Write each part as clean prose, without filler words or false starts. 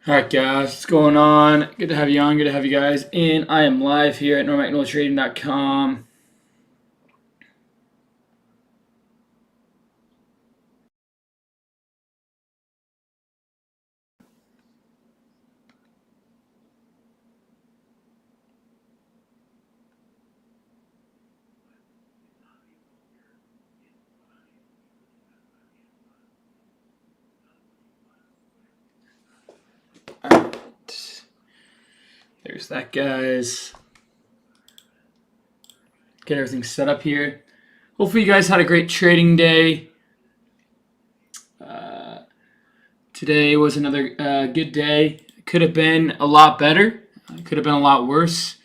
Alright guys, what's going on? Good to have you on, good to have you guys in. I am live here at normacnoltrading.com. Alright. There's that, guys. Get everything set up here. Hopefully you guys had a great trading day. Today was another good day. Could have been a lot better. Could have been a lot worse.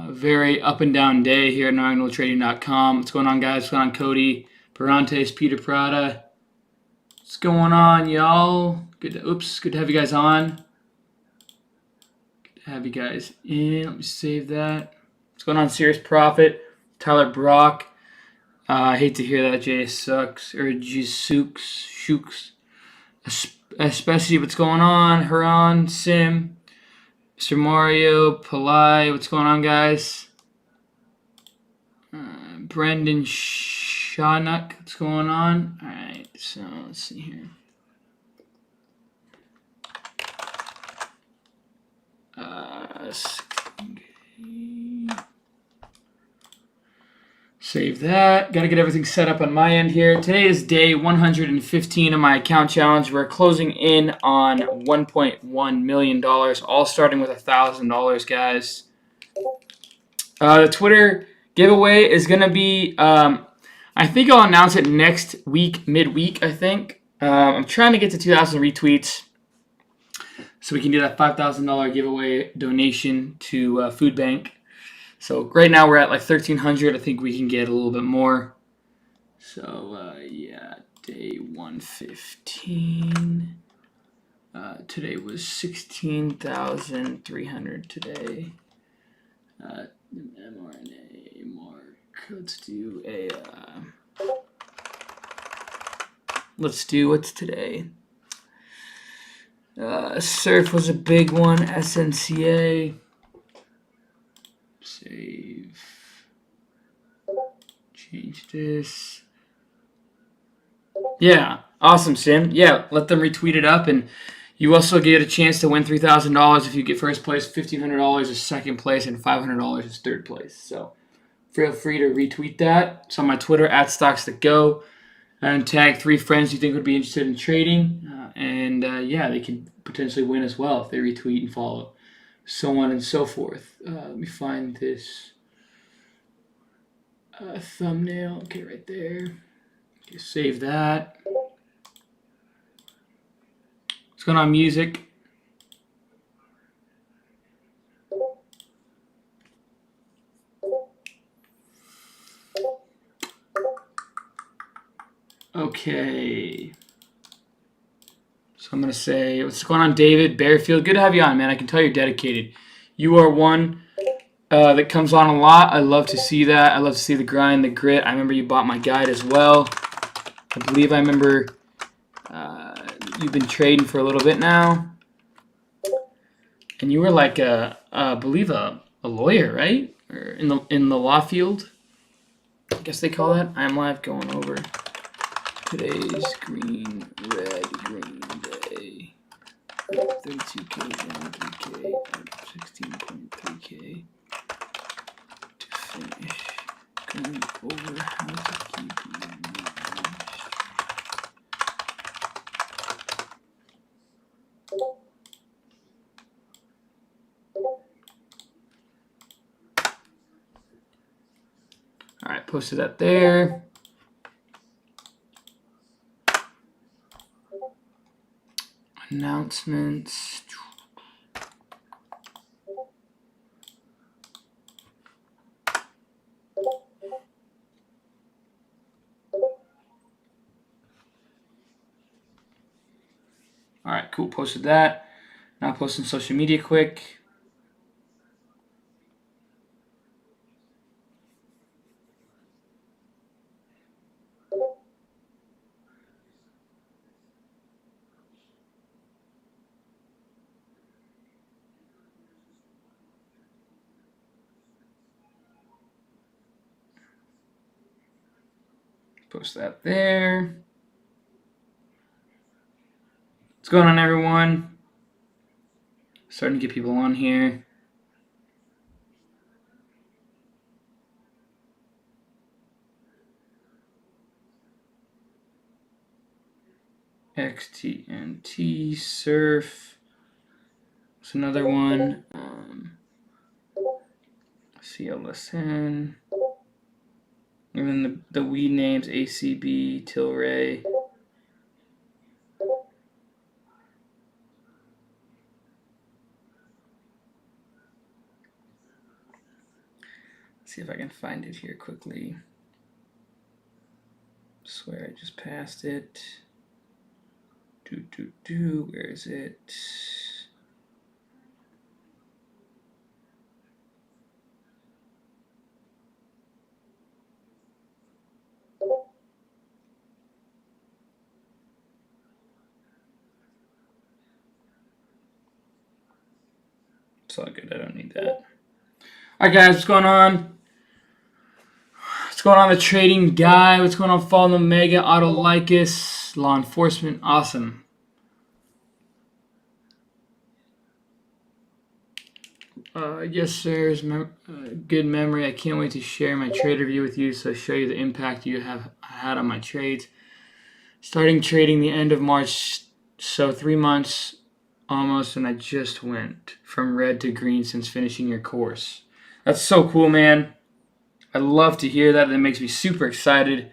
Very up and down day here at normacnoltrading.com. What's going on, guys? What's going on, Cody? Perantes, Peter Prada. What's going on, y'all? Good to have you guys on. Good to have you guys in. Let me save that. What's going on, Serious Profit? Tyler Brock. I hate to hear that, Jay sucks. Or Shooks. Especially what's going on. Haran, Sim, Mr. Mario, Palai. What's going on, guys? Brendan Shanuck. What's going on? All right, so let's see here. Save that. Got to get everything set up on my end here. Today is day 115 of my account challenge. We're closing in on $1.1 million, all starting with $1,000, guys. The Twitter giveaway is going to be, I think I'll announce it next week, midweek, I think. I'm trying to get to 2,000 retweets so we can do that $5,000 giveaway donation to Food Bank. So right now we're at like 1,300. I think we can get a little bit more. So yeah, day 115. Today was 16,300 today. MRNA mark. Let's do a. Let's do what's today. Surf was a big one. SNCA. Save. Change this. Yeah, awesome, Sim. Yeah, let them retweet it up, and you also get a chance to win $3,000 if you get first place, $1,500 is second place, and $500 is third place. So feel free to retweet that. It's on my Twitter at Stocks2Go, and tag 3 friends you think would be interested in trading, and yeah, they can potentially win as well if they retweet and follow, so on and so forth. Let me find this thumbnail. Okay, right there. Okay, save that. What's going on, music? Okay. So I'm going to say, what's going on, David Bearfield? Good to have you on, man. I can tell you're dedicated. You are one that comes on a lot. I love to see that. I love to see the grind, the grit. I remember you bought my guide as well. I believe I remember you've been trading for a little bit now. And you were like I believe a lawyer, right? Or in the law field. I guess they call that. I'm live going over today's green, red, green day. 32K down 3K, 16.3K to finish. Going over how to keep you managed. All right, posted that there. Announcements. All right, cool. Posted that. Now posting social media quick. Post that there. What's going on, everyone? Starting to get people on here. XTNT Surf. It's another one. CLSN. And then the weed names ACB, Tilray. Let's see if I can find it here quickly. Swear I just passed it. Where is it? It's all good. I don't need that. All right, guys, what's going on? What's going on, the trading guy? What's going on, Fallen Omega, Autolycus, Law Enforcement? Awesome. Yes, sir. Good memory. I can't wait to share my trade review with you, so show you the impact you have had on my trades. Starting trading the end of March, so 3 months almost, and I just went from red to green since finishing your course. That's so cool, man. I love to hear that. That makes me super excited.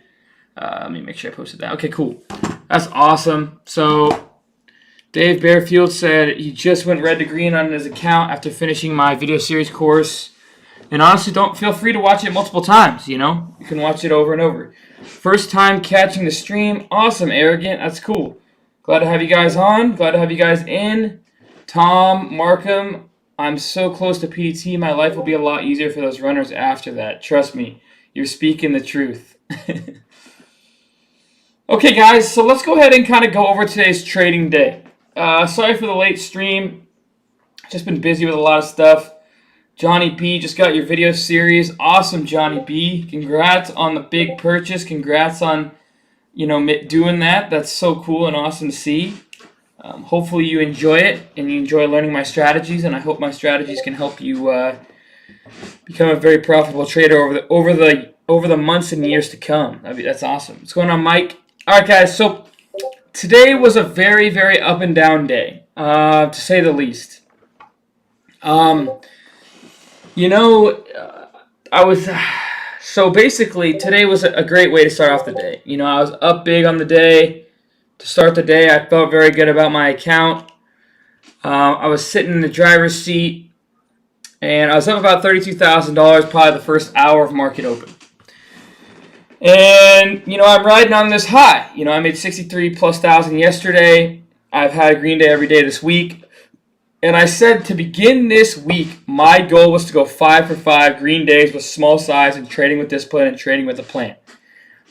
Let me make sure I posted that. Okay, cool. That's awesome. So Dave Bearfield said he just went red to green on his account after finishing my video series course. And honestly, don't feel free to watch it multiple times, you know? You can watch it over and over. First time catching the stream. Awesome, Arrogant. That's cool. Glad to have you guys on. Glad to have you guys in. Tom, Markham, I'm so close to PT. My life will be a lot easier for those runners after that. Trust me. You're speaking the truth. Okay, guys, so let's go ahead and kind of go over today's trading day. Sorry for the late stream. Just been busy with a lot of stuff. Johnny B just got your video series. Awesome, Johnny B. Congrats on the big purchase. Congrats on, doing that. That's so cool and awesome to see. Hopefully you enjoy it and you enjoy learning my strategies, and I hope my strategies can help you become a very profitable trader over the months and years to come. That's awesome. What's going on, Mike? All right, guys. So today was a very, very up and down day, to say the least. So basically today was a great way to start off the day. I was up big on the day. To start the day, I felt very good about my account. I was sitting in the driver's seat, and I was up about $32,000 probably the first hour of market open. And, I'm riding on this high. I made 63+ thousand yesterday. I've had a green day every day this week. And I said to begin this week, my goal was to go 5 for 5 green days with small size and trading with discipline and trading with a plan.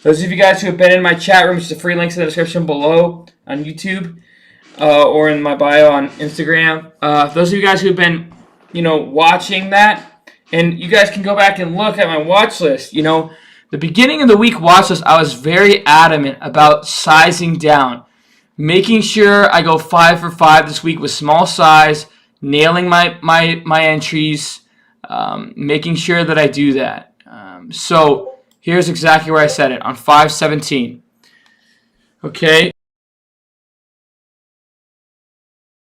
Those of you guys who have been in my chat room, which is the free links in the description below on YouTube or in my bio on Instagram. Those of you guys who have been, watching that, and you guys can go back and look at my watch list. The beginning of the week watch list, I was very adamant about sizing down, making sure I go 5 for 5 this week with small size, nailing my entries, making sure that I do that. So here's exactly where I said it, on 5/17. Okay.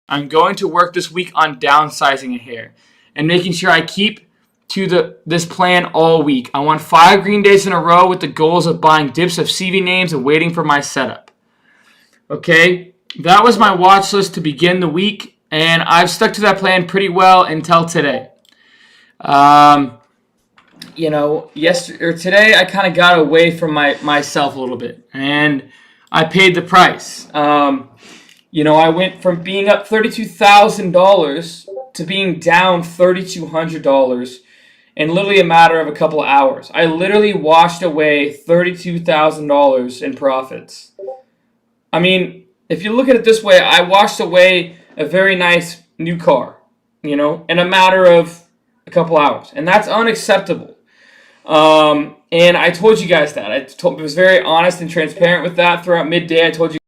I'm going to work this week on downsizing it here and making sure I keep to this plan all week. I want 5 green days in a row with the goals of buying dips of CV names and waiting for my setup. Okay. That was my watch list to begin the week, and I've stuck to that plan pretty well until today. Today I kind of got away from myself a little bit, and I paid the price. I went from being up $32,000 to being down $3,200 in literally a matter of a couple of hours. I literally washed away $32,000 in profits. I mean, if you look at it this way, I washed away a very nice new car, in a matter of a couple hours, and that's unacceptable. And I told you guys that. I was very honest and transparent with that throughout midday. I told you,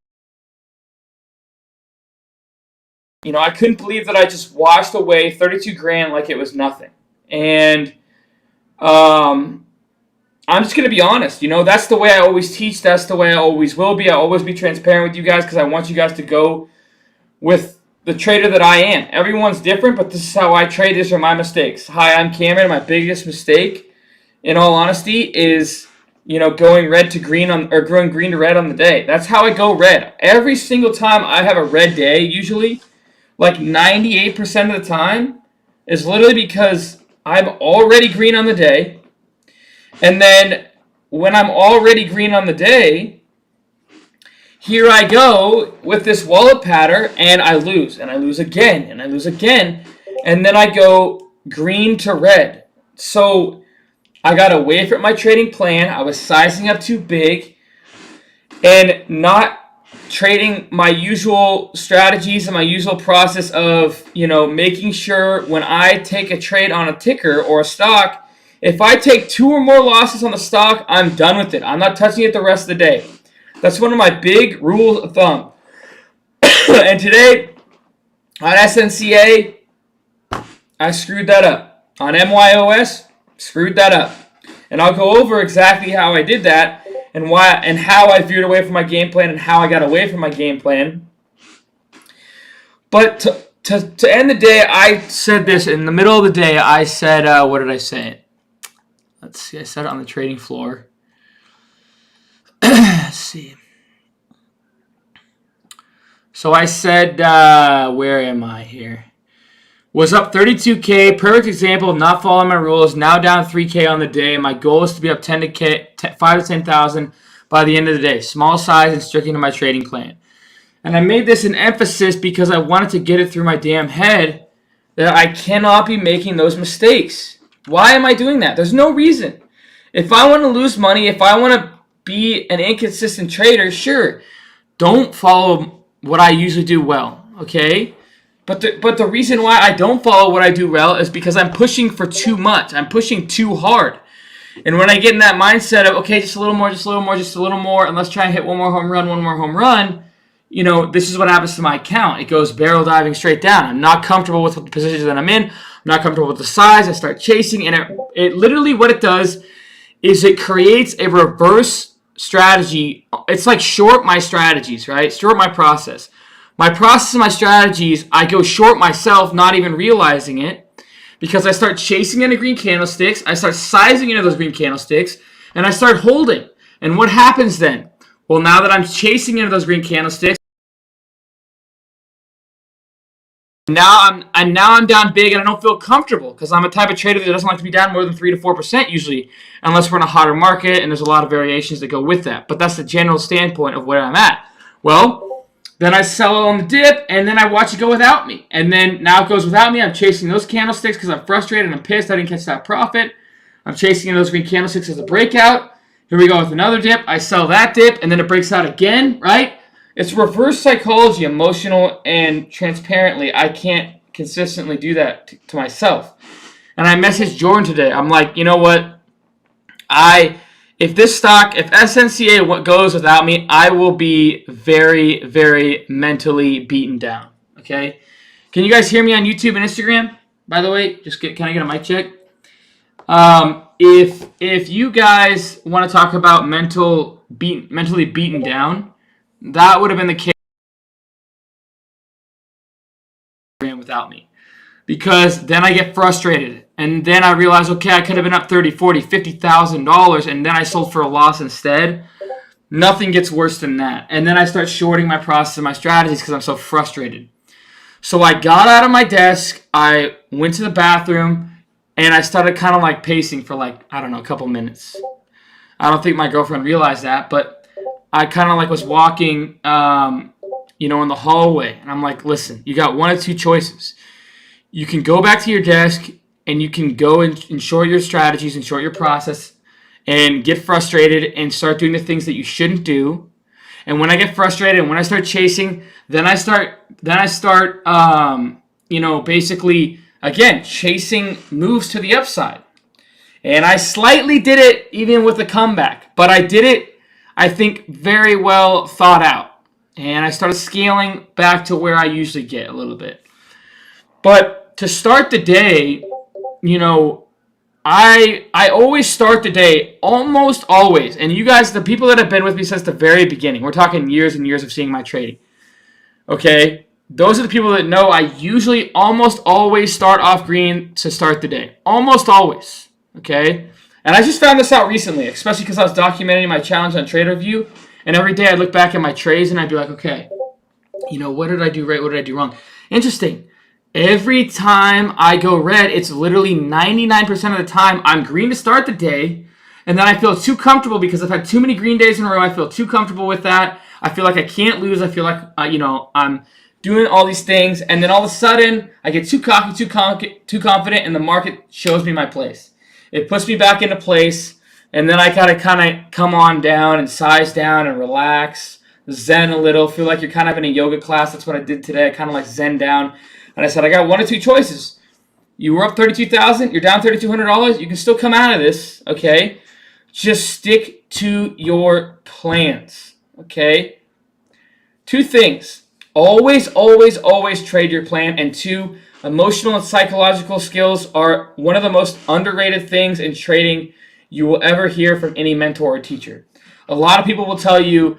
I couldn't believe that I just washed away 32 grand like it was nothing. And I'm just going to be honest. That's the way I always teach. That's the way I always will be. I'll always be transparent with you guys because I want you guys to go with the trader that I am. Everyone's different, but this is how I trade. These are my mistakes. Hi, I'm Cameron. My biggest mistake, in all honesty, is going red to green or going green to red on the day. That's how I go red. Every single time I have a red day, usually, like 98% of the time, is literally because I'm already green on the day. And then when I'm already green on the day, here I go with this wallet pattern, and I lose. And I lose again, and I lose again. And then I go green to red. So I got away from my trading plan. I was sizing up too big and not trading my usual strategies and my usual process of, making sure when I take a trade on a ticker or a stock, if I take 2 or more losses on the stock, I'm done with it. I'm not touching it the rest of the day. That's one of my big rules of thumb. And today, on SNCA, I screwed that up. On MYOS, screwed that up. And I'll go over exactly how I did that and why and how I veered away from my game plan and how I got away from my game plan. But to end the day, I said this in the middle of the day. I said, what did I say? Let's see. I said it on the trading floor. Let's see. So I said, where am I here? Was up 32K. Perfect example of not following my rules. Now down 3K on the day. My goal is to be up 5 to 10,000 by the end of the day. Small size and sticking to my trading plan. And I made this an emphasis because I wanted to get it through my damn head that I cannot be making those mistakes. Why am I doing that? There's no reason. If I want to lose money, if I want to be an inconsistent trader, sure. Don't follow what I usually do well, okay? But the reason why I don't follow what I do well is because I'm pushing for too much. I'm pushing too hard. And when I get in that mindset of, okay, just a little more, just a little more, just a little more, and let's try and hit one more home run, this is what happens to my account. It goes barrel diving straight down. I'm not comfortable with the position that I'm in. I'm not comfortable with the size. I start chasing, and it literally what it does is it creates a reverse strategy. It's like short my strategies, right? Short my process. My process and my strategies, I go short myself, not even realizing it, because I start chasing into green candlesticks, I start sizing into those green candlesticks, and I start holding. And what happens then? Well, now that I'm chasing into those green candlesticks, now I'm down big and I don't feel comfortable because I'm a type of trader that doesn't like to be down more than 3 to 4% usually, unless we're in a hotter market and there's a lot of variations that go with that. But that's the general standpoint of where I'm at. Well, then I sell it on the dip and then I watch it go without me. And then now it goes without me. I'm chasing those candlesticks because I'm frustrated and I'm pissed I didn't catch that profit. I'm chasing those green candlesticks as a breakout. Here we go with another dip. I sell that dip and then it breaks out again, right? It's reverse psychology, emotional and transparently. I can't consistently do that to myself. And I messaged Jordan today. I'm like, you know what? If SNCA goes without me, I will be very, very mentally beaten down. Okay? Can you guys hear me on YouTube and Instagram? By the way, can I get a mic check? If you guys want to talk about mentally beaten down, that would have been the case without me. Because then I get frustrated. And then I realize, okay, I could have been up $30,000, $40,000, $50,000, and then I sold for a loss instead. Nothing gets worse than that. And then I start shorting my process and my strategies because I'm so frustrated. So I got out of my desk, I went to the bathroom, and I started kind of like pacing for a couple minutes. I don't think my girlfriend realized that, but I kind of was walking, in the hallway. And I'm like, listen, you got one of two choices. You can go back to your desk and you can go and short your strategies and short your process and get frustrated and start doing the things that you shouldn't do. And when I get frustrated and when I start chasing, then I start basically, again, chasing moves to the upside. And I slightly did it even with a comeback. But I did it, I think, very well thought out. And I started scaling back to where I usually get a little bit. But to start the day, you know, I always start the day, almost always. And you guys, the people that have been with me since the very beginning, we're talking years and years of seeing my trading. Okay? Those are the people that know I usually almost always start off green to start the day. Almost always. Okay? And I just found this out recently, especially because I was documenting my challenge on TraderView. And every day I'd look back at my trades and I'd be like, okay, you know, what did I do right? What did I do wrong? Interesting. Every time I go red, it's literally 99% of the time I'm green to start the day. And then I feel too comfortable because I've had too many green days in a row. I feel too comfortable with that. I feel like I can't lose. I feel like, I'm doing all these things. And then all of a sudden, I get too cocky, too confident, and the market shows me my place. It puts me back into place. And then I gotta kind of come on down and size down and relax, zen a little, feel like you're kind of in a yoga class. That's what I did today. I kind of like zen down. And I said, I got one or two choices. You were up $32,000, you're down $3,200. You can still come out of this, okay? Just stick to your plans, okay? Two things. Always, always, always trade your plan. And two, emotional and psychological skills are one of the most underrated things in trading you will ever hear from any mentor or teacher. A lot of people will tell you,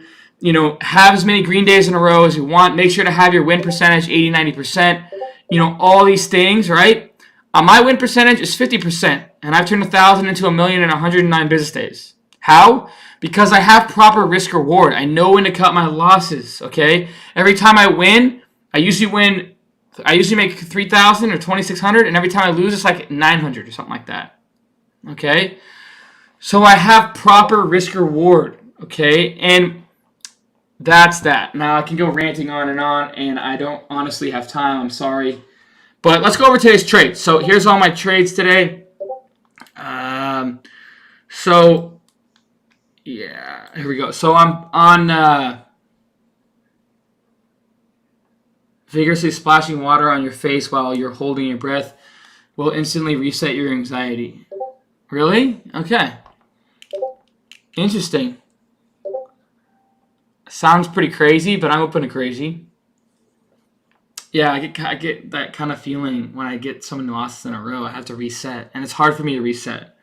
have as many green days in a row as you want. Make sure to have your win percentage 80, 90%. All these things, right? My win percentage is 50%, and I've turned 1,000 into 1,000,000 in 109 business days. How? Because I have proper risk reward. I know when to cut my losses, okay? Every time I win, I usually make 3,000 or 2,600, and every time I lose, it's like 900 or something like that, okay? So I have proper risk reward, okay? And that's that. Now I can go ranting on, and I don't honestly have time. I'm sorry. But let's go over today's trades. So here's all my trades today. Yeah, here we go. So I'm on vigorously splashing water on your face while you're holding your breath will instantly reset your anxiety. Really? Okay. Interesting. Sounds pretty crazy, but I'm open to crazy. Yeah, I get that kind of feeling when I get so many losses in a row. I have to reset, and it's hard for me to reset.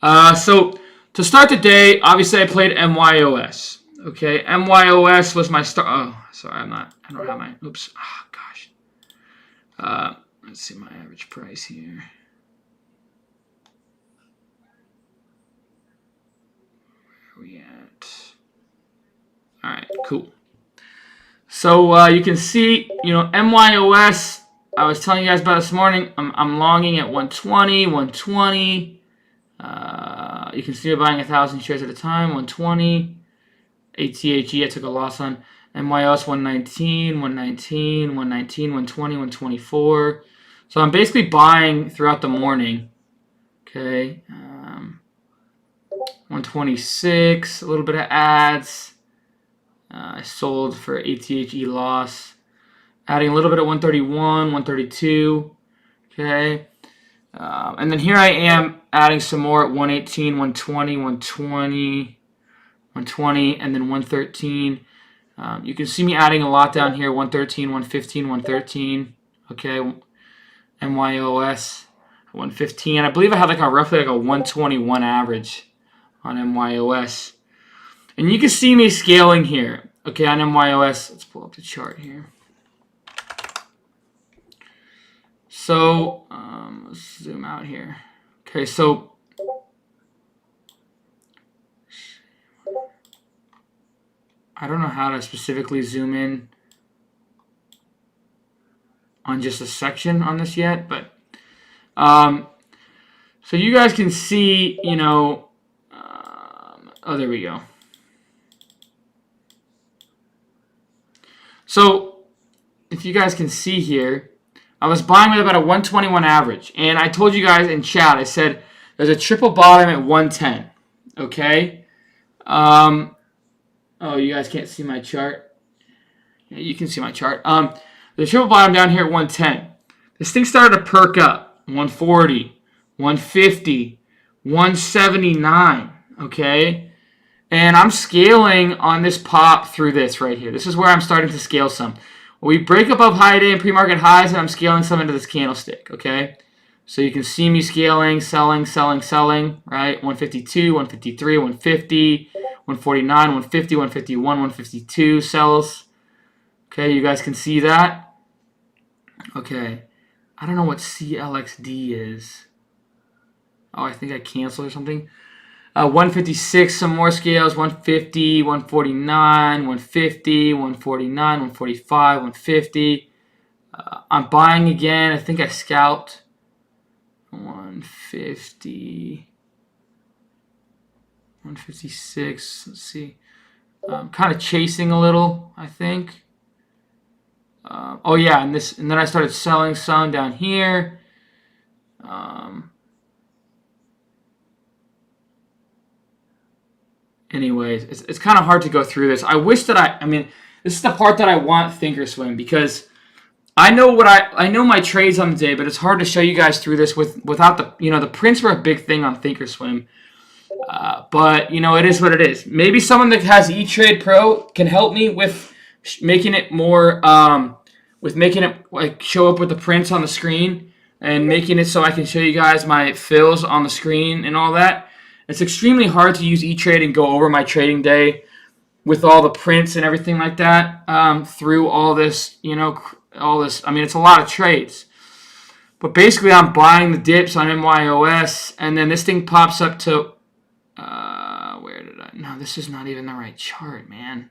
So to start the day, obviously I played MYOS. Okay, MYOS was my start. Oh, sorry, I don't have my. Oops. Oh gosh. Let's see my average price here. Where are we at? All right, cool. So you can see, MYOS, I was telling you guys about this morning, I'm longing at 120, 120. You can see me buying 1,000 shares at a time, 120. ATHE, I took a loss on. MYOS, 119, 119, 119, 120, 124. So I'm basically buying throughout the morning. Okay. 126, a little bit of ads. I sold for ATHE loss. Adding a little bit at 131, 132. Okay. And then here I am adding some more at 118, 120, 120, 120, and then 113. You can see me adding a lot down here, 113, 115, 113. Okay. MYOS, 115. I believe I had roughly a 121 average on MYOS. And you can see me scaling here. Okay, on MYOS, let's pull up the chart here. So, let's zoom out here. Okay, so I don't know how to specifically zoom in on just a section on this yet, but so you guys can see, oh, there we go. So if you guys can see here, I was buying with about a 121 average, and I told you guys in chat, I said there's a triple bottom at 110. Okay. Oh, you guys can't see my chart. Yeah, you can see my chart. The triple bottom down here at 110. This thing started to perk up. 140, 150, 179, okay? And I'm scaling on this pop through this right here. This is where I'm starting to scale some. We break above high day and pre-market highs, and I'm scaling some into this candlestick, okay? So you can see me scaling, selling, right? 152, 153, 150, 149, 150, 151, 152 sells. Okay, you guys can see that. Okay, I don't know what CLXD is. Oh, I think I canceled or something. 156, some more scales. 150, 149, 150, 149, 145, 150. I'm buying again. I think I scalped. 150, 156. Let's see. I'm kind of chasing a little, I think. Oh yeah, and then I started selling some down here. Anyways, it's kind of hard to go through this. I wish that I mean, this is the part that I want Thinkorswim, because I know my trades on the day, but it's hard to show you guys through this without the prints were a big thing on Thinkorswim. But it is what it is. Maybe someone that has E-Trade Pro can help me with making it more, like show up with the prints on the screen and making it so I can show you guys my fills on the screen and all that. It's extremely hard to use E-Trade and go over my trading day with all the prints and everything like that through all this, all this. I mean, it's a lot of trades. But basically, I'm buying the dips on MYOS, and then this thing pops up to, where did I? No, this is not even the right chart, man.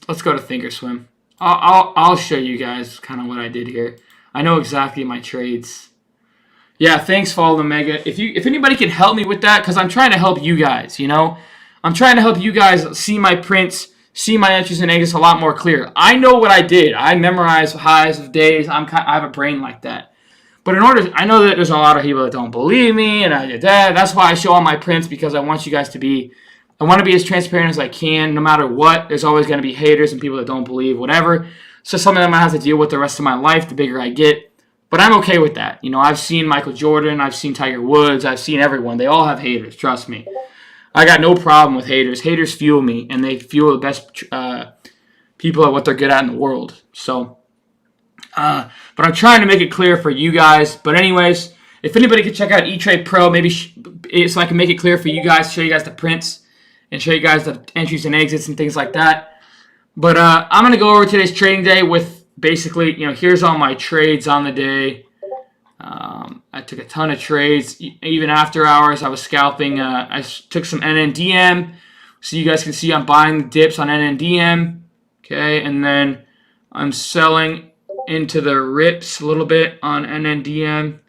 Let's go to Thinkorswim. I'll show you guys kind of what I did here. I know exactly my trades. Yeah, thanks, Follow the Mega. If anybody can help me with that, because I'm trying to help you guys, I'm trying to help you guys see my prints, see my entries and exits a lot more clear. I know what I did. I memorize highs of days. I have a brain like that. But I know that there's a lot of people that don't believe me, and I did that. That's why I show all my prints, because I want you guys to be. I want to be as transparent as I can, no matter what. There's always going to be haters and people that don't believe, whatever. It's just something I'm going to have to deal with the rest of my life, the bigger I get. But I'm okay with that. I've seen Michael Jordan, I've seen Tiger Woods, I've seen everyone. They all have haters, trust me. I got no problem with haters. Haters fuel me, and they fuel the best people at what they're good at in the world. So, but I'm trying to make it clear for you guys. But anyways, if anybody could check out E-Trade Pro, maybe so I can make it clear for you guys, show you guys the prints, and show you guys the entries and exits and things like that. But I'm going to go over today's trading day with basically, here's all my trades on the day. I took a ton of trades. Even after hours, I was scalping. I took some NNDM. So you guys can see I'm buying the dips on NNDM. Okay, and then I'm selling into the rips a little bit on NNDM.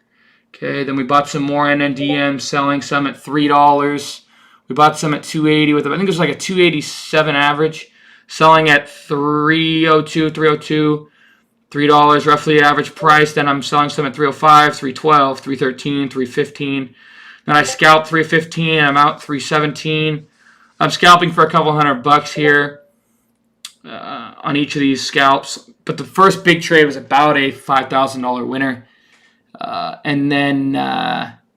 Okay, then we bought some more NNDM, selling some at $3. We bought some at $2.80 with, I think it was like a $2.87 average, selling at $3.02, $3 roughly average price. Then I'm selling some at $3.05, $3.12, $3.13, $3.15. Then I scalped $3.15. I'm out $3.17. I'm scalping for a couple $100 here on each of these scalps. But the first big trade was about a $5,000 winner. And then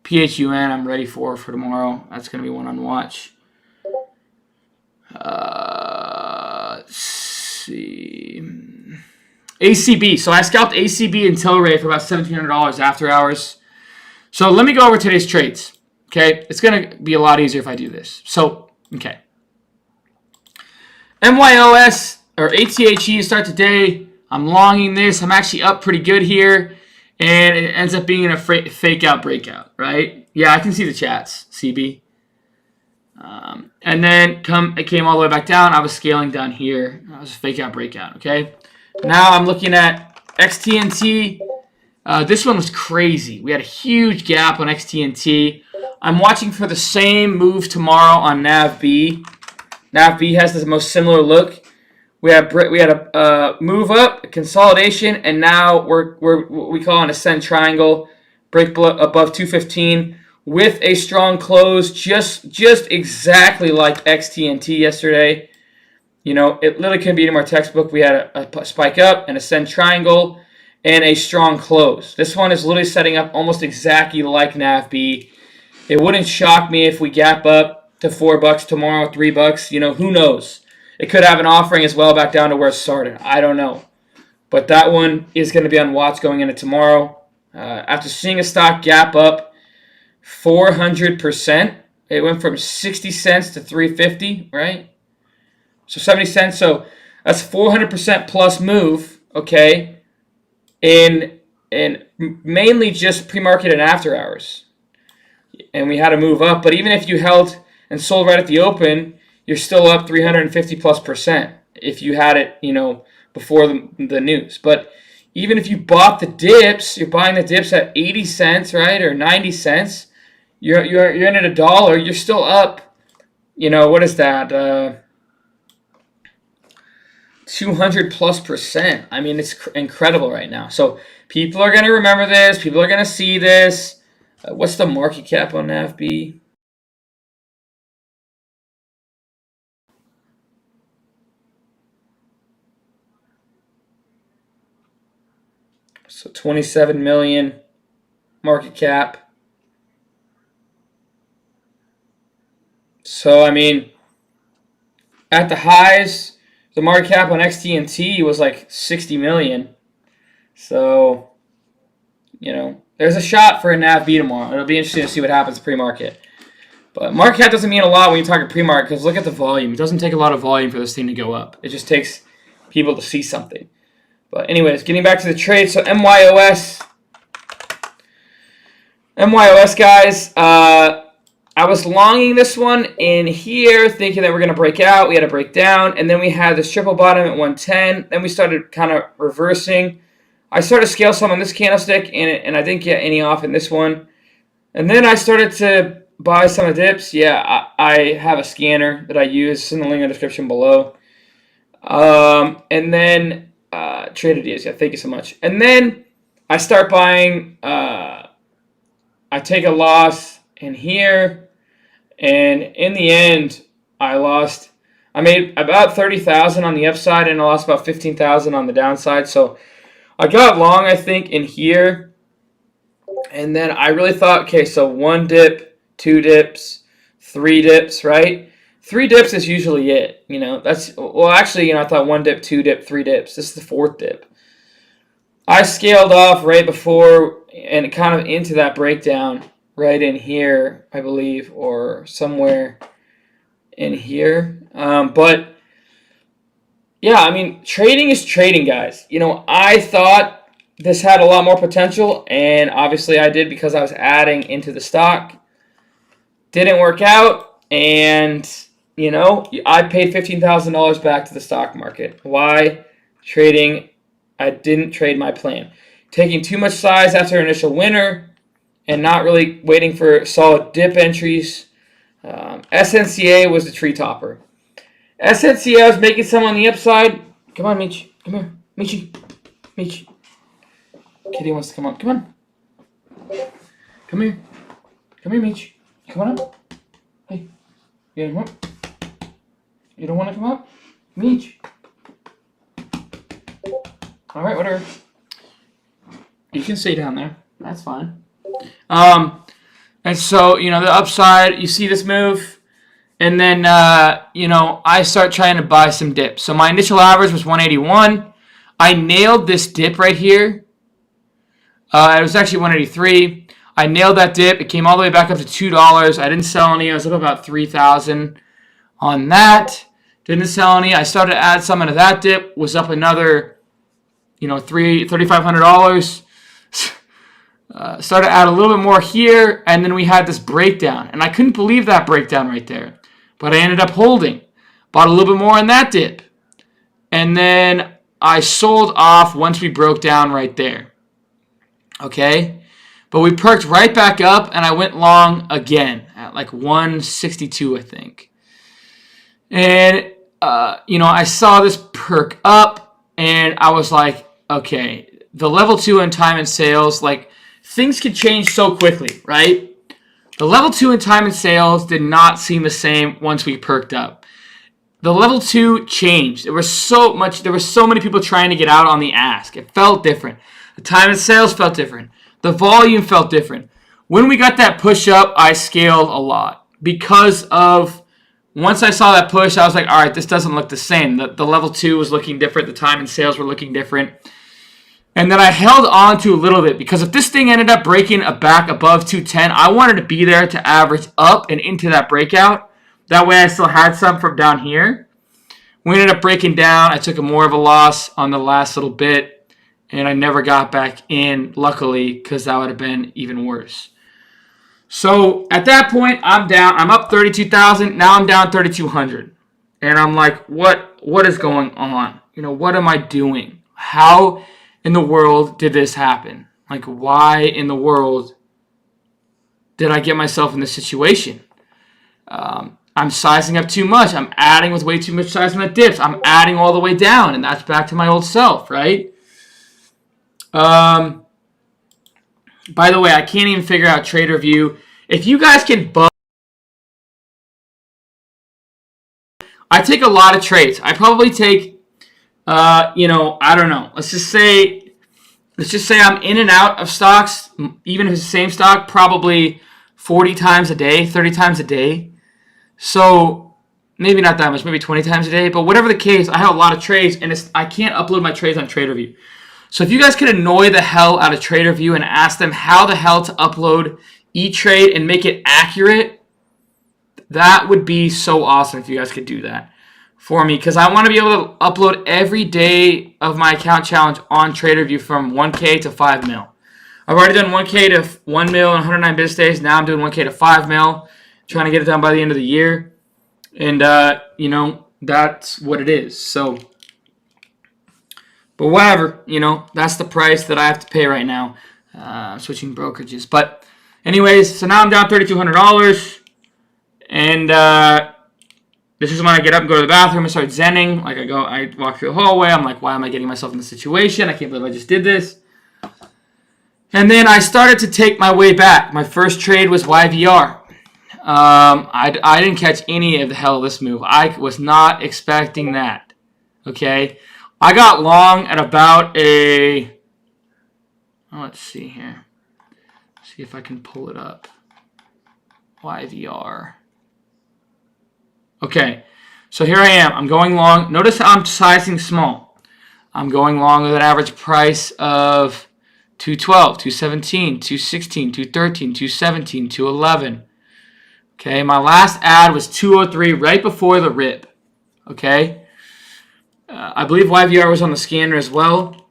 PHUN I'm ready for tomorrow. That's going to be one on watch. Let's see. ACB. So I scalped ACB and Tilray for about $1,700 after hours. So let me go over today's trades. Okay, it's going to be a lot easier if I do this. So, okay. MYOS or ATHE start today. I'm longing this. I'm actually up pretty good here. And it ends up being a fake out breakout, right? Yeah, I can see the chats, CB. And then it came all the way back down. I was scaling down here. I was a fake out breakout, okay? Now I'm looking at XTNT. This one was crazy. We had a huge gap on XTNT. I'm watching for the same move tomorrow on NAVB. NAVB has the most similar look. We had a move up, a consolidation, and now we're what we call an ascend triangle, break above 215 with a strong close, just exactly like XTNT yesterday. You know, it literally couldn't be any more textbook. We had a spike up, an ascend triangle, and a strong close. This one is literally setting up almost exactly like NAVB. It wouldn't shock me if we gap up to $4 tomorrow, $3. You know, who knows? It could have an offering as well back down to where it started. I don't know. But that one is going to be on watch going into tomorrow. After seeing a stock gap up 400%, it went from 60 cents to 350, right? So 70 cents. So that's 400% plus move, okay, in mainly just pre-market and after hours. And we had to move up. But even if you held and sold right at the open, you're still up 350 plus percent if you had it, you know, before the news. But even if you bought the dips, you're buying the dips at 80 cents, right, or 90 cents. You're in at $1. You're still up. You know, what is that? 200 plus percent. I mean, it's incredible right now. So people are going to remember this. People are going to see this. What's the market cap on NAVB? So 27 million market cap. So, I mean, at the highs, the market cap on XT&T was like 60 million. So, you know, there's a shot for a NAVB tomorrow. It'll be interesting to see what happens pre-market. But market cap doesn't mean a lot when you're talking pre-market because look at the volume. It doesn't take a lot of volume for this thing to go up. It just takes people to see something. But anyways, getting back to the trade. So MYOS guys, I was longing this one in here, thinking that we're going to break out. We had a breakdown, and then we had this triple bottom at 110. Then we started kind of reversing. I started to scale some on this candlestick, and I didn't get any off in this one. And then I started to buy some of the dips. Yeah, I have a scanner that I use. It's in the link in the description below. And then traded ideas. Yeah, thank you so much. And then I start buying. I take a loss in here, and in the end, I made about 30,000 on the upside, and I lost about 15,000 on the downside. So I got long, I think, in here, and then I really thought, okay, so 1 dip, 2 dips, 3 dips, right? 3 dips is usually it, you know. Well, actually, you know, I thought 1 dip, 2 dip, 3 dips. This is the 4th dip. I scaled off right before and kind of into that breakdown right in here, I believe, or somewhere in here. But yeah, I mean, trading is trading, guys. You know, I thought this had a lot more potential, and obviously I did because I was adding into the stock. Didn't work out, and you know, I paid $15,000 back to the stock market. Why? Trading. I didn't trade my plan. Taking too much size after initial winner and not really waiting for solid dip entries. SNCA was the tree topper. SNCA was making some on the upside. Come on, Michi. Come here. Michi. Kitty wants to come up. Come on. Come here. Come here, Michi. Come on up. Hey. You don't want? You don't want to come up? Michi. All right, whatever. You can stay down there. That's fine. And so, you know, the upside, you see this move, and then, you know, I start trying to buy some dips. So my initial average was 181. I nailed this dip right here. It was actually 183. I nailed that dip. It came all the way back up to $2. I didn't sell any. I was up about 3,000 on that. Didn't sell any. I started to add some into that dip. Was up another, you know, $3,500. Started to add a little bit more here, and then we had this breakdown. And I couldn't believe that breakdown right there. But I ended up holding. Bought a little bit more in that dip. And then I sold off once we broke down right there. Okay? But we perked right back up, and I went long again at like 162, I think. And, you know, I saw this perk up, and I was like, okay, the level 2 in time and sales, like, things could change so quickly, right? The level 2 in time and sales did not seem the same once we perked up. the level 2 changed. There was so many people trying to get out on the ask. It felt different. The time of sales felt different. The volume felt different. When we got that push up, I scaled a lot because of, once I saw that push, I was like, all right, this doesn't look the same. The level 2 was looking different. The time and sales were looking different. And then I held on to a little bit because if this thing ended up breaking back above 210, I wanted to be there to average up and into that breakout. That way I still had some from down here. We ended up breaking down. I took more of a loss on the last little bit. And I never got back in, luckily, because that would have been even worse. So at that point, I'm down. I'm up 32,000. Now I'm down 3,200. And I'm like, what is going on? What am I doing? How in the world did this happen? Like, why in the world did I get myself in this situation? I'm sizing up too much. I'm adding with way too much size when it dips. I'm adding all the way down, and that's back to my old self, right? By the way, I can't even figure out Trader View. If you guys can I take a lot of trades. I probably take, I don't know. Let's just say I'm in and out of stocks, even if it's the same stock, probably 40 times a day, 30 times a day. So maybe not that much, maybe 20 times a day. But whatever the case, I have a lot of trades, and I can't upload my trades on Trader View. So if you guys could annoy the hell out of Trader View and ask them how the hell to upload each trade and make it accurate, that would be so awesome if you guys could do that for me. Because I want to be able to upload every day of my account challenge on Trader View from 1K to 5 mil. I've already done 1K to 1 mil in 109 business days. Now I'm doing 1K to 5 mil, trying to get it done by the end of the year. And, that's what it is. So, but whatever, that's the price that I have to pay right now. Switching brokerages. But anyways, so now I'm down $3,200. And this is when I get up and go to the bathroom and start zenning. Like I walk through the hallway. I'm like, why am I getting myself in this situation? I can't believe I just did this. And then I started to take my way back. My first trade was YVR. I didn't catch any of the hell of this move. I was not expecting that. Okay? I got long at about let's see here. See if I can pull it up. YVR. Okay, so here I am. I'm going long. Notice how I'm sizing small. I'm going long with an average price of 212, 217, 216, 213, 217, 211. Okay, my last ad was 203 right before the rip. Okay, I believe YVR was on the scanner as well.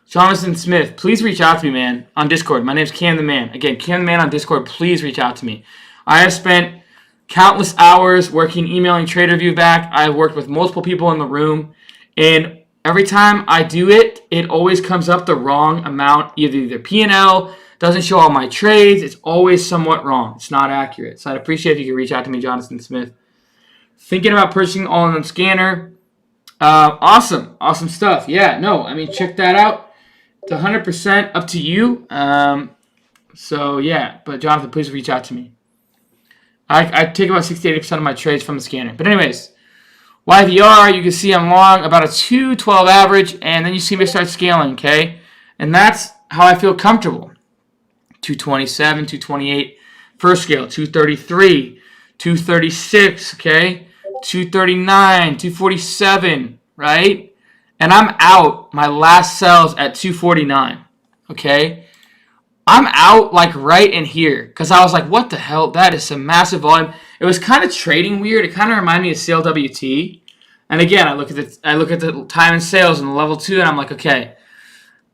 Jonathan Smith, please reach out to me, man, on Discord. My name's Cam the Man. Again, Cam the Man on Discord, please reach out to me. I have spent countless hours working, emailing Trader View back. I've worked with multiple people in the room, and every time I do it, it always comes up the wrong amount. Either P&L doesn't show all my trades. It's always somewhat wrong. It's not accurate. So I'd appreciate if you could reach out to me, Jonathan Smith. Thinking about purchasing all-in-one scanner. Awesome stuff. Yeah, no, I mean, check that out. It's 100% up to you. So yeah, but Jonathan, please reach out to me. I take about 60-80% of my trades from the scanner. But anyways, YVR, you can see I'm long about a 212 average, and then you see me start scaling, okay? And that's how I feel comfortable. 227, 228, first scale, 233, 236, okay? 239, 247, right? And I'm out my last sells at 249, okay? I'm out like right in here because I was like, what the hell? That is some massive volume. It was kind of trading weird. It kind of reminded me of sale WT. And again, I look at the time and sales and the level 2, and I'm like, okay.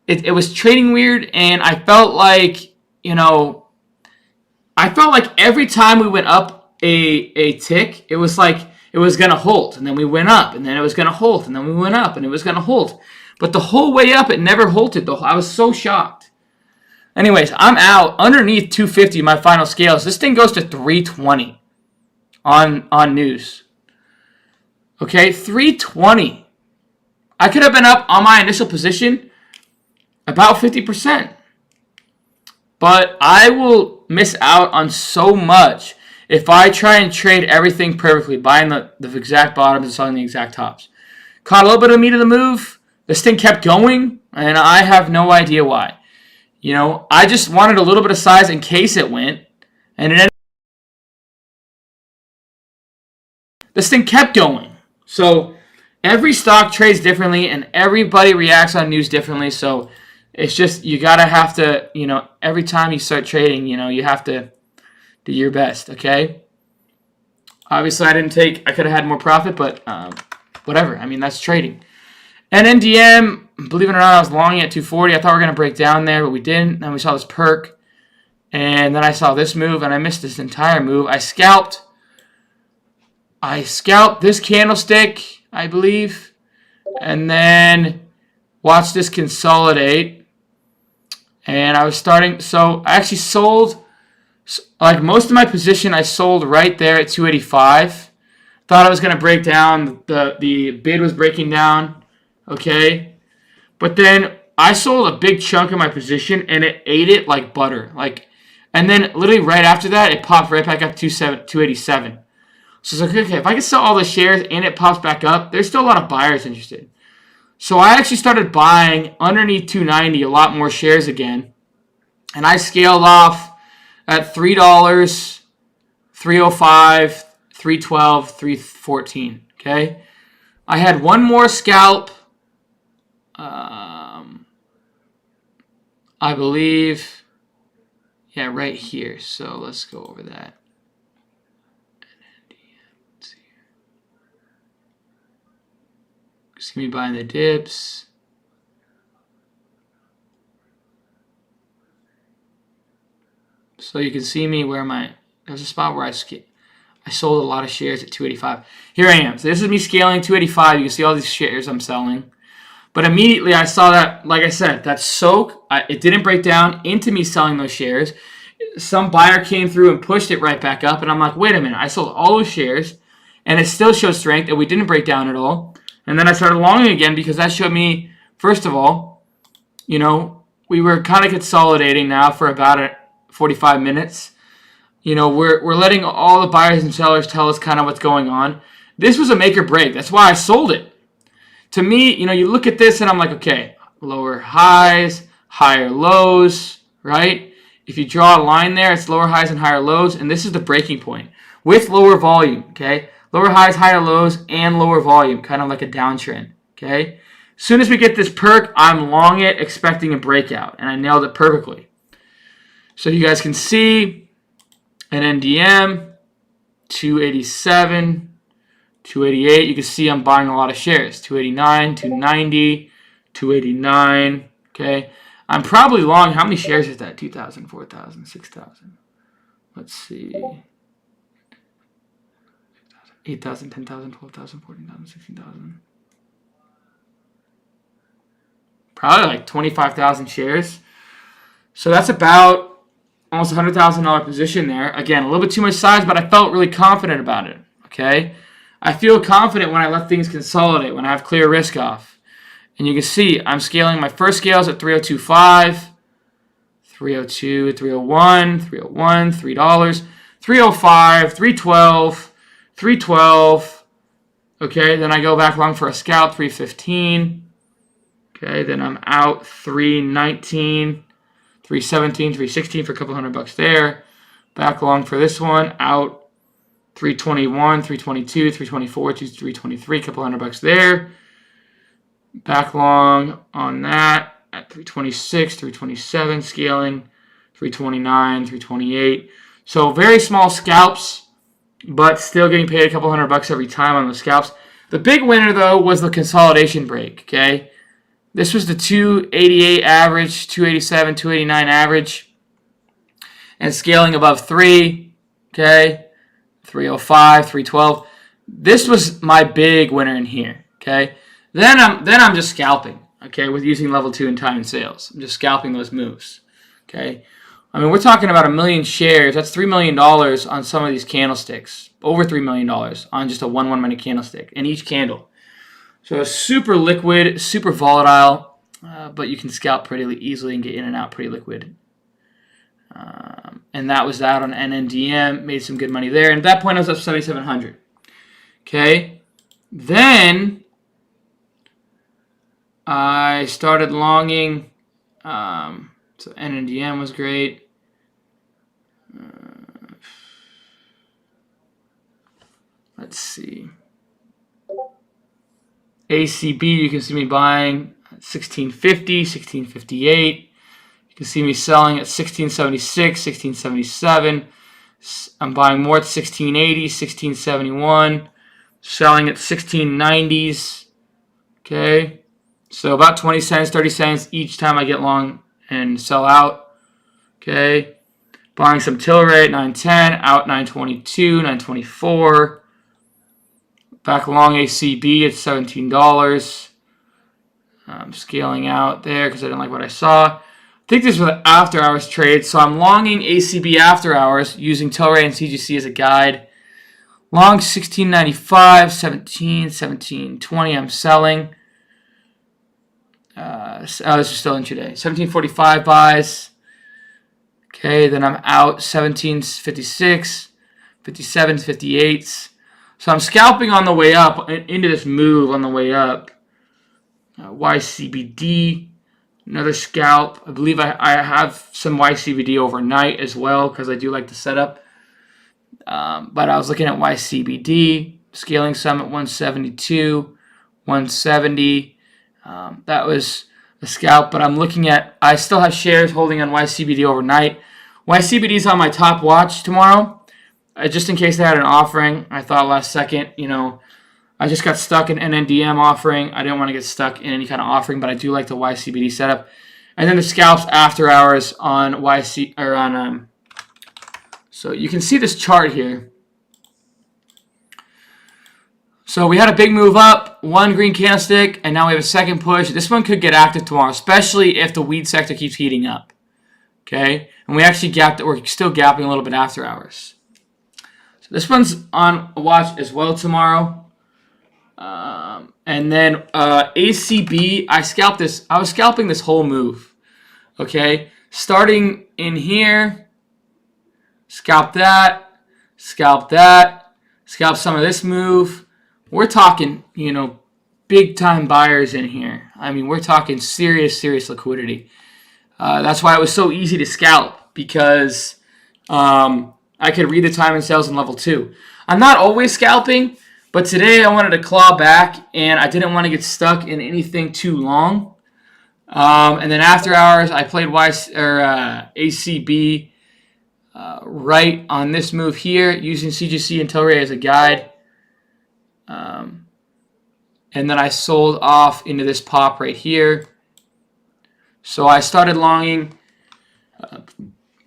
It was trading weird, and I felt like, every time we went up a tick, it was like it was going to hold, and then we went up, and then it was going to hold, and then we went up, and it was going to hold. But the whole way up, it never halted. I was so shocked. Anyways, I'm out underneath 250, my final scales. This thing goes to 320 on GNUS. Okay, 320. I could have been up on my initial position about 50%. But I will miss out on so much if I try and trade everything perfectly, buying the exact bottoms and selling the exact tops. Caught a little bit of the meat of the move. This thing kept going, and I have no idea why. You know, I just wanted a little bit of size in case it went, and it ended. This thing kept going. So every stock trades differently, and everybody reacts on news differently. So it's just, you gotta have to, you know, every time you start trading, you know, you have to do your best, okay? Obviously, I could have had more profit, but whatever. I mean, that's trading. And NDM, believe it or not, I was longing at 240. I thought we were going to break down there, but we didn't. Then we saw this perk. And then I saw this move, and I missed this entire move. I scalped this candlestick, I believe. And then watched this consolidate. And I was starting. So I actually sold, like most of my position, I sold right there at 285. Thought I was going to break down. The bid was breaking down. Okay. But then I sold a big chunk of my position, and it ate it like butter. And then literally right after that, it popped right back up to 287. So it's like, okay, if I can sell all the shares and it pops back up, there's still a lot of buyers interested. So I actually started buying underneath 290 a lot more shares again. And I scaled off at $3, $3.05, $3.12, $3.14. Okay? I had one more scalp. I believe, yeah, right here. So let's go over that. See me buying the dips. So you can see me where there's a spot where I sold a lot of shares at 285. Here I am. So this is me scaling 285. You can see all these shares I'm selling. But immediately I saw that, like I said, that soak, it didn't break down into me selling those shares. Some buyer came through and pushed it right back up. And I'm like, wait a minute. I sold all those shares, and it still shows strength, and we didn't break down at all. And then I started longing again because that showed me, first of all, you know, we were kind of consolidating now for about 45 minutes. You know, we're letting all the buyers and sellers tell us kind of what's going on. This was a make or break. That's why I sold it. To me, you know, you look at this and I'm like, okay, lower highs, higher lows, right? If you draw a line there, it's lower highs and higher lows, and this is the breaking point with lower volume, okay? Lower highs, higher lows, and lower volume, kind of like a downtrend, okay? As soon as we get this perk, I'm long it, expecting a breakout, and I nailed it perfectly. So you guys can see an NDM, 287, 288. You can see I'm buying a lot of shares. 289, 290, 289. Okay. I'm probably long. How many shares is that? 2,000, 4,000, 6,000. Let's see. 8,000, 10,000, 12,000, 14,000, 16,000. Probably like 25,000 shares. So that's about almost $100,000 position there. Again, a little bit too much size, but I felt really confident about it. Okay. I feel confident when I let things consolidate, when I have clear risk off. And you can see I'm scaling my first scales at 302.5, 302, 301, 301, $3, 305, 312, 312. Okay, then I go back long for a scalp, 315. Okay, then I'm out 319, 317, 316 for a couple $100 there. Back long for this one, out 321, 322, 324, 323, a couple $100 there. Back long on that at 326, 327, scaling, 329, 328. So very small scalps, but still getting paid a couple $100 every time on the scalps. The big winner, though, was the consolidation break, okay? This was the 288 average, 287, 289 average, and scaling above 3, okay? 305, 312. This was my big winner in here, okay? Then I'm just scalping, okay, with using level 2 and time and sales. I'm just scalping those moves, okay? I mean, we're talking about 1 million shares. That's $3 million on some of these candlesticks. Over $3 million on just a 1 minute candlestick in each candle. So it's super liquid, super volatile, but you can scalp pretty easily and get in and out pretty liquid. And that was out on NNDM. Made some good money there. And at that point, I was up 7,700. Okay. Then I started longing. So NNDM was great. Let's see. ACB, you can see me buying at 1650, 1658. You can see me selling at 1676, 1677. I'm buying more at 1680, 1671. Selling at 1690s. Okay. So about 20 cents, 30 cents each time I get long and sell out. Okay. Buying some Tilray at 910, out 922, 924. Back long ACB at $17. I'm scaling out there because I didn't like what I saw. I think this was an after hours trade, so I'm longing ACB after hours using Tilray and CGC as a guide. Long 1695, 17, 1720. I'm selling. This is still intraday. 1745 buys. Okay, then I'm out 1756, 57s, 58s. So I'm scalping on the way up, into this move on the way up. YCBD, another scalp. I believe I have some YCBD overnight as well because I do like the setup. But I was looking at YCBD, scaling some at 172, 170. That was a scalp, but I'm looking at, I still have shares holding on YCBD overnight. YCBD is on my top watch tomorrow. Just in case they had an offering, I thought last second, I just got stuck in NNDM offering. I didn't want to get stuck in any kind of offering, but I do like the YCBD setup. And then the scalps after hours on YC or on so you can see this chart here. So we had a big move up, one green candlestick, and now we have a second push. This one could get active tomorrow, especially if the weed sector keeps heating up. Okay? And we actually gapped, we're still gapping a little bit after hours. So this one's on watch as well tomorrow. And then ACB, I was scalping this whole move. Okay? Starting in here, scalp that, scalp some of this move. We're talking, big time buyers in here. I mean, we're talking serious liquidity. That's why it was so easy to scalp, because I could read the time and sales in level 2. I'm not always scalping, but today I wanted to claw back, and I didn't want to get stuck in anything too long. And then after hours, I played ACB right on this move here, using CGC and Tilray as a guide. And then I sold off into this pop right here. So I started longing,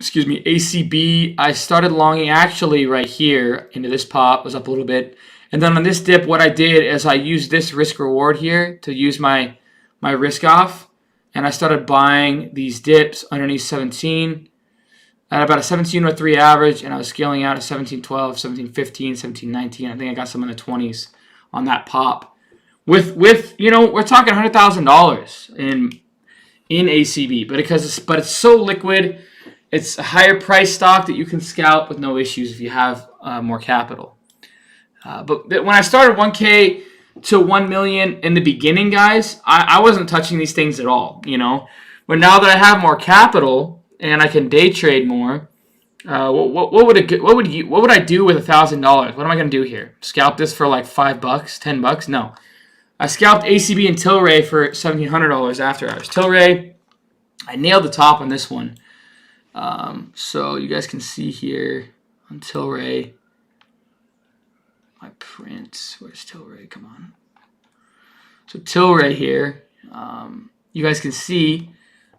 ACB. I started longing actually right here into this pop, was up a little bit. And then on this dip, what I did is I used this risk reward here to use my risk off. And I started buying these dips underneath 17 at about a 17.03 average. And I was scaling out at 17.12, 17.15, 17.19. I think I got some in the 20s on that pop. With we're talking $100,000 in ACB, but it's so liquid, it's a higher price stock that you can scalp with no issues if you have more capital. But when I started 1K to 1 million in the beginning, guys, I wasn't touching these things at all, But now that I have more capital and I can day trade more, what would I do with $1,000? What am I gonna do here? Scalp this for like $5, $10? No. I scalped ACB and Tilray for $1,700 after hours. Tilray, I nailed the top on this one. So you guys can see here on Tilray. My print, where's Tilray? Come on. So Tilray here, you guys can see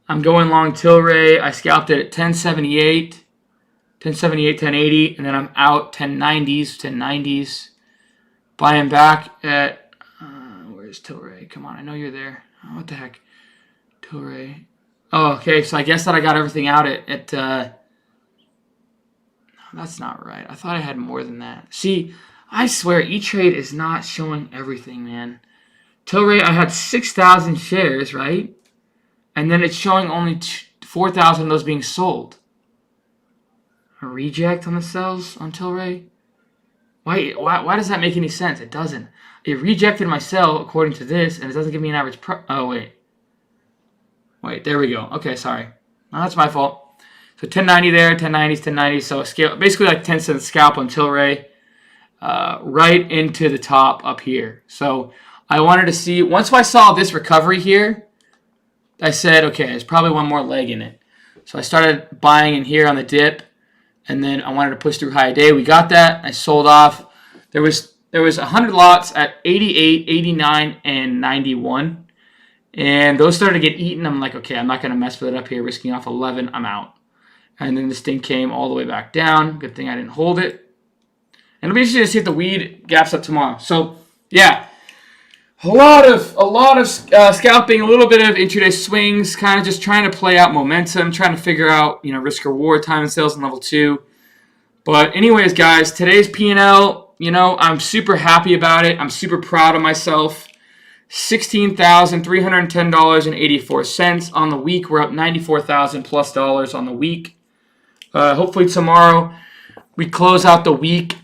I'm going long Tilray. I scalped it at 1078, 1080, and then I'm out 1090s. Buying back at where's Tilray? Come on, I know you're there. Oh, what the heck? Tilray. Oh, okay, so I guess that I got everything out at no, that's not right. I thought I had more than that. See, I swear, E-Trade is not showing everything, man. Tilray, I had 6,000 shares, right? And then it's showing only 4,000 of those being sold. a reject on the cells on Tilray. Why does that make any sense? It doesn't. It rejected my cell according to this, and it doesn't give me an average oh, wait, there we go. Okay, sorry. No, that's my fault. So 1090 there, 1090s, 1090s. So a scale, basically like 10 cent scalp on Tilray, right into the top up here. So I wanted to see, once I saw this recovery here, I said, okay, there's probably one more leg in it. So I started buying in here on the dip, and then I wanted to push through high a day. We got that. I sold off. There was 100 lots at 88, 89, and 91. And those started to get eaten. I'm like, okay, I'm not going to mess with it up here. Risking off 11, I'm out. And then this thing came all the way back down. Good thing I didn't hold it. And it'll be interesting to see if the weed gaps up tomorrow. So, yeah. A lot of scalping, a little bit of intraday swings, kind of just trying to play out momentum, trying to figure out, risk reward, time and sales in level 2. But anyways, guys, today's P&L, I'm super happy about it. I'm super proud of myself. $16,310.84 on the week. We're up $94,000 plus on the week. Hopefully tomorrow we close out the week.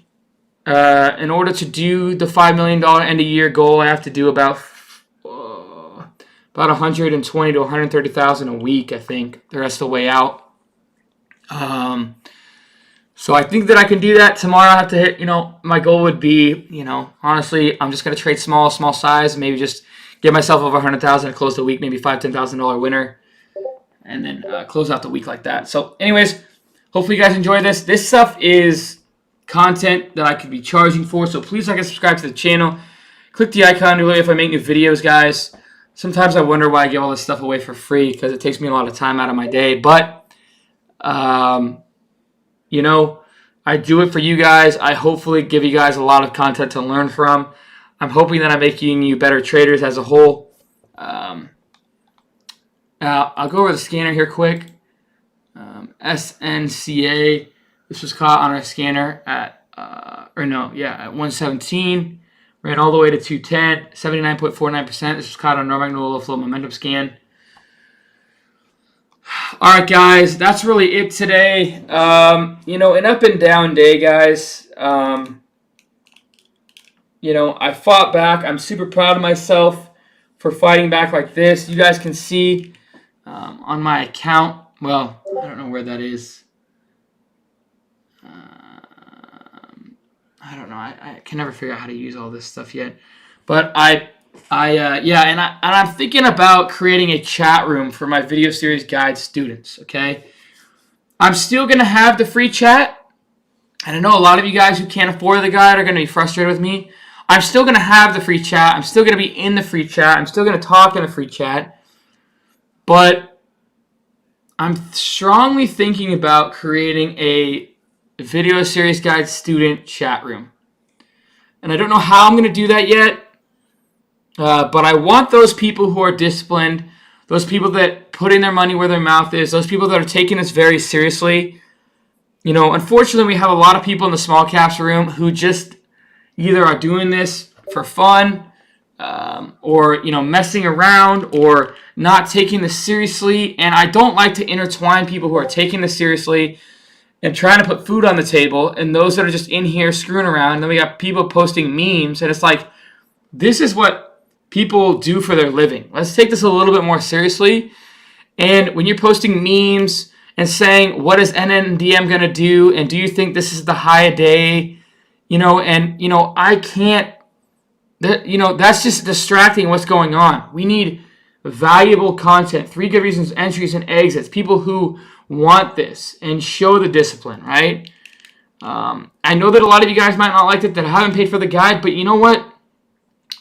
In order to do the $5 million end of year goal, I have to do about 120 to 130,000 a week. I think the rest of the way out. So I think that I can do that tomorrow. I have to hit. My goal would be, honestly, I'm just gonna trade small size, maybe just get myself over 100,000 to close the week, maybe $5,000-$10,000 winner, and then close out the week like that. So, anyways, hopefully you guys enjoy this. This stuff is content that I could be charging for, so please like and subscribe to the channel. Click the icon really if I make new videos, guys. Sometimes I wonder why I give all this stuff away for free, because it takes me a lot of time out of my day, but I do it for you guys. I hopefully give you guys a lot of content to learn from. I'm hoping that I'm making you better traders as a whole. I'll go over the scanner here quick. SNCA. This was caught on our scanner at 117. Ran all the way to 210, 79.49%. This was caught on normal low flow momentum scan. All right, guys, that's really it today. An up and down day, guys. I fought back. I'm super proud of myself for fighting back like this. You guys can see on my account. Well, I don't know where that is. I don't know. I can never figure out how to use all this stuff yet. But I'm thinking about creating a chat room for my video series guide students, okay? I'm still going to have the free chat. And I know a lot of you guys who can't afford the guide are going to be frustrated with me. I'm still going to have the free chat. I'm still going to be in the free chat. I'm still going to talk in the free chat. But I'm strongly thinking about creating a video series guide student chat room. And I don't know how I'm going to do that yet. But I want those people who are disciplined, those people that put in their money where their mouth is, those people that are taking this very seriously. Unfortunately, we have a lot of people in the small caps room who just either are doing this for fun, or messing around, or not taking this seriously. And I don't like to intertwine people who are taking this seriously and trying to put food on the table, and those that are just in here screwing around. And then we got people posting memes, and it's like, this is what people do for their living. Let's take this a little bit more seriously. And when you're posting memes and saying, what is NNDM going to do? And do you think this is the high a day? I can't, that's just distracting what's going on. We need valuable content, 3 good reasons, entries and exits, people who want this and show the discipline, right? I know that a lot of you guys might not like it, that I haven't paid for the guide, but you know what?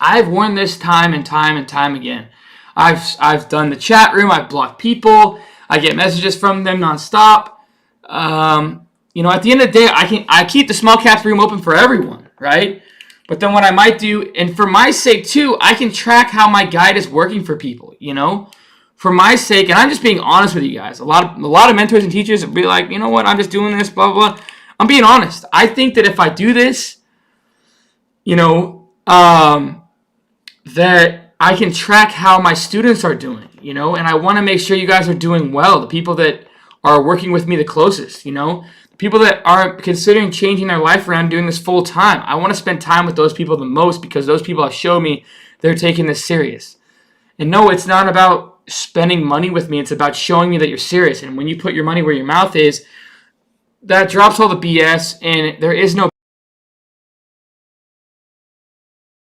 I've worn this time and time and time again. I've done the chat room. I've blocked people. I get messages from them nonstop. At the end of the day, I keep the small caps room open for everyone, right? But then what I might do, and for my sake too, I can track how my guide is working for people. For my sake, and I'm just being honest with you guys. A lot of mentors and teachers will be like, you know what? I'm just doing this, blah blah blah. I'm being honest. I think that if I do this, that I can track how my students are doing, and I want to make sure you guys are doing well. The people that are working with me the closest, the People that are considering changing their life around, doing this full time. I want to spend time with those people the most because those people have shown me they're taking this serious. And no, it's not about spending money with me. It's about showing me that you're serious. And when you put your money where your mouth is, that drops all the BS, and there is no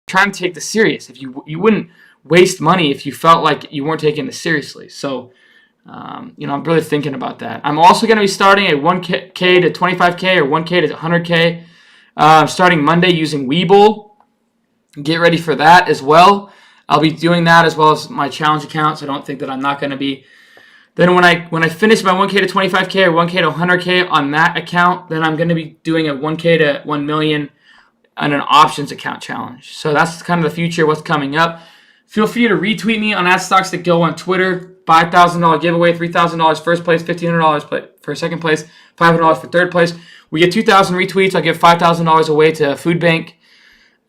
trying to take this serious. If you wouldn't waste money if you felt like you weren't taking this seriously. So, I'm really thinking about that. I'm also going to be starting a 1K to 25K or 1K to 100K starting Monday using Webull. Get ready for that as well. I'll be doing that as well as my challenge account, so I don't think that I'm not going to be. Then when I finish my 1K to 25K or 1K to 100K on that account, then I'm going to be doing a 1K to 1 million on an options account challenge. So that's kind of the future, what's coming up. Feel free to retweet me on @StocksThatGo on Twitter. $5,000 giveaway, $3,000 first place, $1,500 for second place, $500 for third place. We get 2,000 retweets. I'll give $5,000 away to a food bank.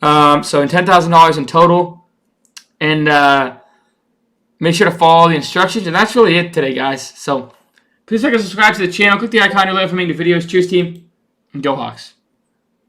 So $10,000 in total. And make sure to follow the instructions. And that's really it today, guys. So please like and subscribe to the channel. Click the icon you're looking for me to videos. Cheers, team. And go Hawks.